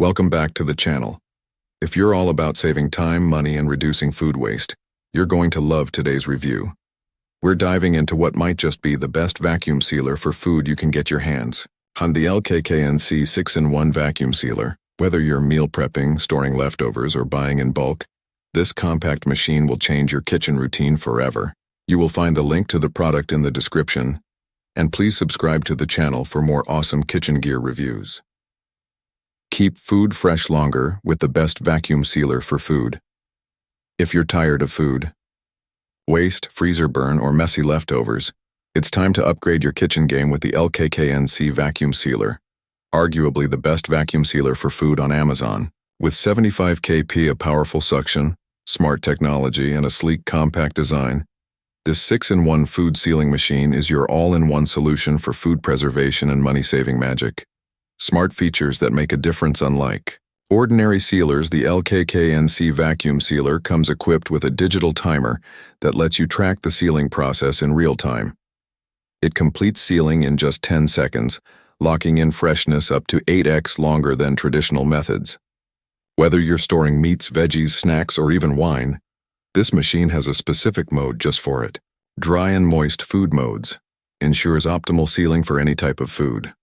Welcome back to the channel. If you're all about saving time, money, and reducing food waste, you're going to love today's review. We're diving into what might just be the best vacuum sealer for food you can get your hands on, the LKKNC 6-in-1 vacuum sealer. Whether you're meal prepping, storing leftovers, or buying in bulk, this compact machine will change your kitchen routine forever. You will find the link to the product in the description, and please subscribe to the channel for more awesome kitchen gear reviews. Keep food fresh longer with the best vacuum sealer for food. If you're tired of food waste, freezer burn, or messy leftovers, it's time to upgrade your kitchen game with the LKKNC vacuum sealer, arguably the best vacuum sealer for food on Amazon. With 75 kp of powerful suction, smart technology, and a sleek, compact design, this 6-in-1 food sealing machine is your all-in-one solution for food preservation and money-saving magic. Smart features that make a difference. Unlike ordinary sealers, the LKKNC vacuum sealer comes equipped with a digital timer that lets you track the sealing process in real time. It completes sealing in just 10 seconds, locking in freshness up to 8x longer than traditional methods. Whether you're storing meats, veggies, snacks, or even wine, this machine has a specific mode just for it. Dry and moist food modes ensures optimal sealing for any type of food.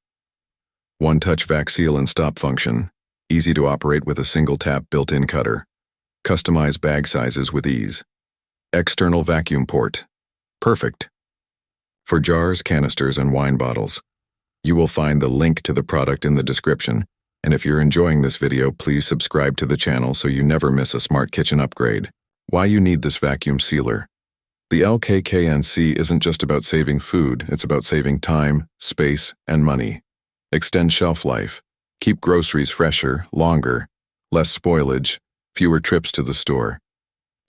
One-touch vac seal and stop function, easy to operate with a single tap built-in cutter. Customize bag sizes with ease. External vacuum port, perfect for jars, canisters, and wine bottles. You will find the link to the product in the description, and if you're enjoying this video, please subscribe to the channel so you never miss a smart kitchen upgrade. Why you need this vacuum sealer? The LKKNC isn't just about saving food, it's about saving time, space, and money. Extend shelf life. Keep groceries fresher, longer. Less spoilage. Fewer trips to the store.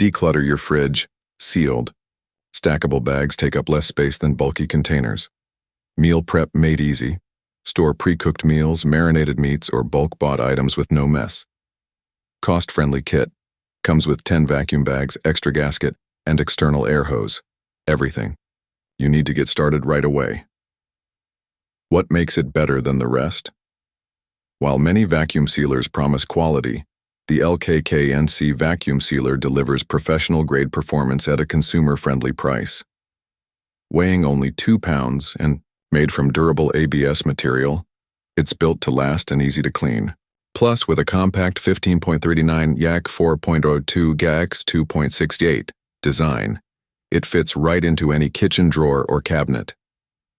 Declutter your fridge. Sealed. Stackable bags take up less space than bulky containers. Meal prep made easy. Store pre-cooked meals, marinated meats, or bulk bought items with no mess. Cost-friendly kit. Comes with 10 vacuum bags, extra gasket, and external air hose. Everything you need to get started right away. What makes it better than the rest? While many vacuum sealers promise quality, the LKKNC vacuum sealer delivers professional-grade performance at a consumer-friendly price. Weighing only 2 pounds and made from durable ABS material, it's built to last and easy to clean. Plus, with a compact 15.39 Yak 4.02 GAX 2.68 design, it fits right into any kitchen drawer or cabinet.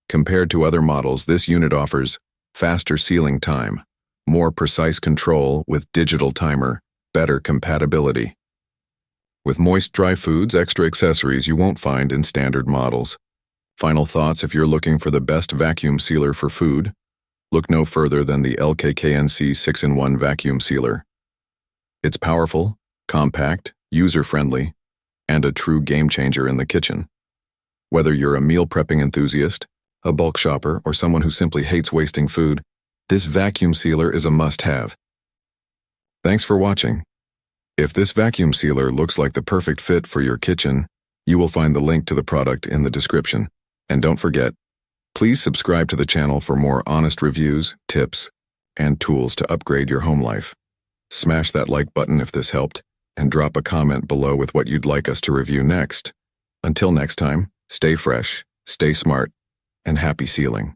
Compared to other models, this unit offers faster sealing time, more precise control with digital timer, better compatibility. With moist, dry foods, extra accessories you won't find in standard models. Final thoughts: if you're looking for the best vacuum sealer for food, look no further than the LKKNC 6-in-1 vacuum sealer. It's powerful, compact, user-friendly, and a true game-changer in the kitchen. Whether you're a meal prepping enthusiast, a bulk shopper, or someone who simply hates wasting food, this vacuum sealer is a must-have. Thanks for watching. If this vacuum sealer looks like the perfect fit for your kitchen, you will find the link to the product in the description. And don't forget, please subscribe to the channel for more honest reviews, tips, and tools to upgrade your home life. Smash that like button if this helped, and drop a comment below with what you'd like us to review next. Until next time, stay fresh, stay smart, and happy sealing.